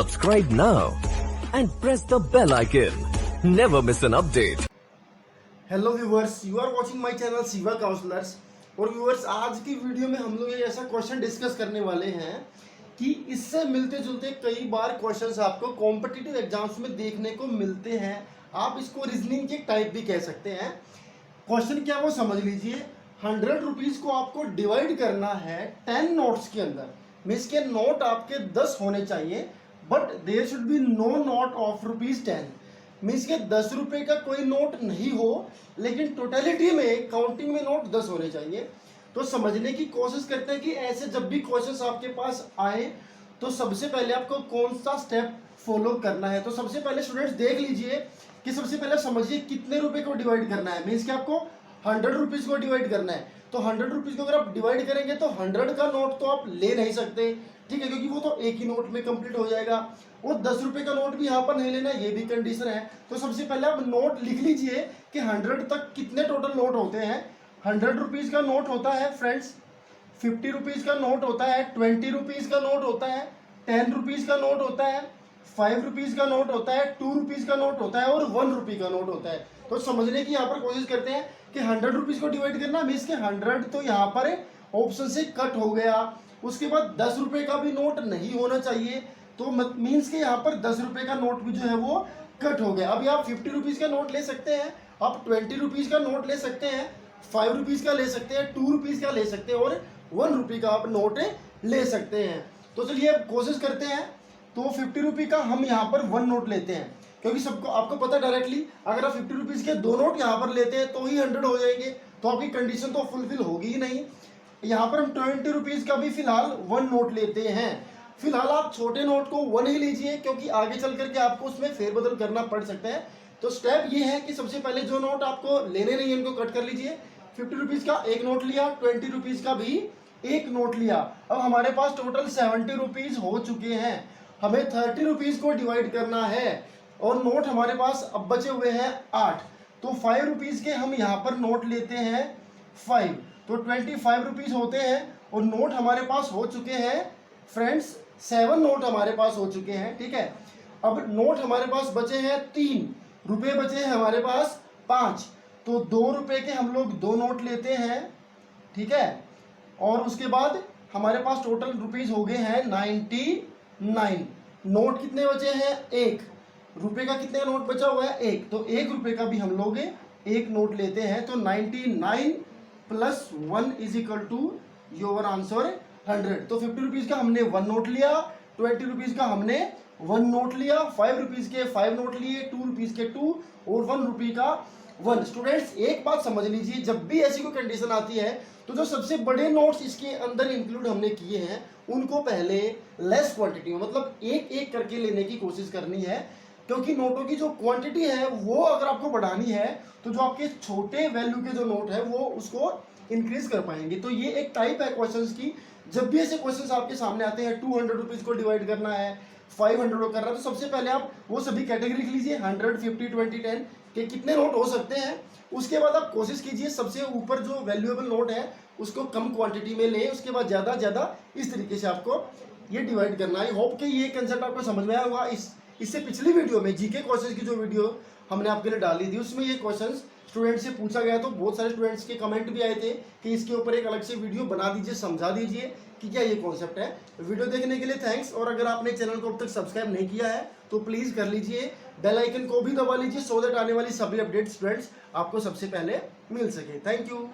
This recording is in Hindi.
Subscribe now and press the bell icon. Never miss an update. Hello viewers, you are watching my channel Shiva counsellors. और व्यूवर्स, आज की वीडियो में हम लोग एक ऐसा क्वेश्चन डिस्कस करने वाले हैं कि इससे मिलते जुलते कई बार क्वेश्चंस आपको कॉम्पिटिटिव एग्जाम्स में देखने को मिलते हैं। आप इसको रीजनिंग के टाइप भी कह सकते हैं। क्वेश्चन क्या वो समझ लीजिए। 100 रुपीज़ को आपको डिवाइड करना है 10 नोट्स के अंदर। मीन्स के नोट आपके 10 होने चाहिए, but there should be no note of ₹10। Means के 10 रुपये का कोई नोट नहीं हो, लेकिन टोटलिटी में काउंटिंग में नोट 10 होने चाहिए। तो समझने की कोशिश करते हैं कि ऐसे जब भी क्वेश्चंस आपके पास आए तो सबसे पहले आपको कौन सा स्टेप फॉलो करना है। तो सबसे पहले स्टूडेंट्स देख लीजिए कि सबसे पहले समझिए कितने रुपए को डिवाइड करना है। मीन्स कि आपको 100 रुपीज़ को डिवाइड करना है। तो 100 रुपीज़ को अगर आप डिवाइड करेंगे तो 100 का नोट तो आप ले नहीं सकते, ठीक है, क्योंकि वो तो एक ही नोट में कंप्लीट हो जाएगा। और 10 रुपये का नोट भी यहाँ पर नहीं लेना, ये भी कंडीशन है। तो सबसे पहले आप नोट लिख लीजिए कि 100 तक कितने टोटल नोट होते हैं। 100 रुपीज़ का नोट होता है फ्रेंड्स, 50 रुपीज़ का नोट होता है, 20 रुपीज़ का नोट होता है, 10 रुपीज़ का नोट होता है, 5 रुपीज़ का नोट होता है, 2 रुपीज़ का नोट होता है और 1 रुपये का नोट होता है। तो समझने की यहाँ पर कोशिश करते हैं कि 100 रुपीज़ को डिवाइड करना, मीन्स के 100 तो यहाँ पर ऑप्शन से कट हो गया। उसके बाद 10 रुपये का भी नोट नहीं होना चाहिए, तो मीन्स के यहाँ पर 10 रुपये का नोट भी जो है वो कट हो गया। अभी आप 50 रुपीज़ का नोट ले सकते हैं, आप 20 रुपीज़ का नोट ले सकते हैं, 5 रुपीज़ का ले सकते हैं, 2 रुपीज़ का ले सकते हैं और 1 रुपये का आप नोट ले सकते हैं। तो चलिए अब कोशिश करते हैं। तो 50 रुपये का हम यहाँ पर 1 नोट लेते हैं, क्योंकि सबको आपको पता डायरेक्टली अगर आप 50 रुपीज़ के 2 नोट यहाँ पर लेते हैं तो ही 100 हो जाएंगे। तो आपकी कंडीशन तो फुलफिल होगी ही नहीं। यहाँ पर हम 20 रुपीज़ का भी फिलहाल 1 नोट लेते हैं। फिलहाल आप छोटे नोट को 1 ही लीजिए, क्योंकि आगे चल करके आपको उसमें फेरबदल करना पड़ सकता है। तो स्टेप ये है कि सबसे पहले जो नोट आपको लेने नहीं है उनको कट कर लीजिए। 50 रुपीज़ का एक नोट लिया, 20 रुपीज़ का भी एक नोट लिया। अब हमारे पास टोटल 70 रुपीज़ हो चुके हैं। हमें 30 रुपीज़ को डिवाइड करना है और नोट हमारे पास अब बचे हुए हैं 8। तो 5 रुपीज़ के हम यहाँ पर नोट लेते हैं 5, तो 25 रुपीज़ होते हैं। और नोट हमारे पास हो चुके हैं फ्रेंड्स 7 नोट हमारे पास हो चुके हैं, ठीक है। अब नोट हमारे पास बचे हैं 3 रुपये, बचे हैं हमारे पास 5। तो 2 रुपये के हम लोग 2 नोट लेते हैं, ठीक है। और उसके बाद हमारे पास टोटल रुपीज़ हो गए हैं 99। नोट कितने बचे हैं? 1 रुपये का कितने नोट बचा हुआ है? 1। तो 1 रुपये का भी हम लोग एक नोट लेते हैं। तो 99 + 1 = योर आंसर 100। तो 50 रुपीज़ का हमने 1 नोट लिया, 20 रुपीज़ का हमने 1 नोट लिया, 5 रुपीज़ के 5 नोट लिए, 2 रुपीज़ के 2 और 1 रुपये का 1। स्टूडेंट्स एक बात समझ लीजिए, जब भी ऐसी कोई कंडीशन आती है तो जो सबसे बड़े नोट्स इसके अंदर इंक्लूड हमने किए हैं उनको पहले लेस क्वांटिटी में, मतलब एक एक करके लेने की कोशिश करनी है। क्योंकि नोटों की जो क्वांटिटी है वो अगर आपको बढ़ानी है तो जो आपके छोटे वैल्यू के जो नोट है वो उसको इंक्रीज कर पाएंगे। तो ये एक टाइप है क्वेश्चंस की। जब भी ऐसे क्वेश्चंस आपके सामने आते हैं, 200 रुपीज़ को डिवाइड करना है, 500 को करना है, तो सबसे पहले आप वो सभी कैटेगरी लिख लीजिए, 100, 50, 20, 10 के कितने नोट हो सकते हैं। उसके बाद आप कोशिश कीजिए सबसे ऊपर जो वैल्यूएबल नोट है उसको कम क्वांटिटी में लें, उसके बाद ज़्यादा इस तरीके से आपको ये डिवाइड करना है। आई होप कि ये कंसेप्ट आपको समझ में आया होगा। इससे पिछली वीडियो में जीके क्वेश्चंस की जो वीडियो हमने आपके लिए डाली थी उसमें ये क्वेश्चंस स्टूडेंट से पूछा गया, तो बहुत सारे स्टूडेंट्स के कमेंट भी आए थे कि इसके ऊपर एक अलग से वीडियो बना दीजिए, समझा दीजिए कि क्या ये कॉन्सेप्ट है। वीडियो देखने के लिए थैंक्स। और अगर आपने चैनल को अब तक सब्सक्राइब नहीं किया है तो प्लीज़ कर लीजिए, बेल आइकन को भी दबा लीजिए, सो दैट आने वाली सभी अपडेट्स स्टूडेंट्स आपको सबसे पहले मिल सके। Thank you.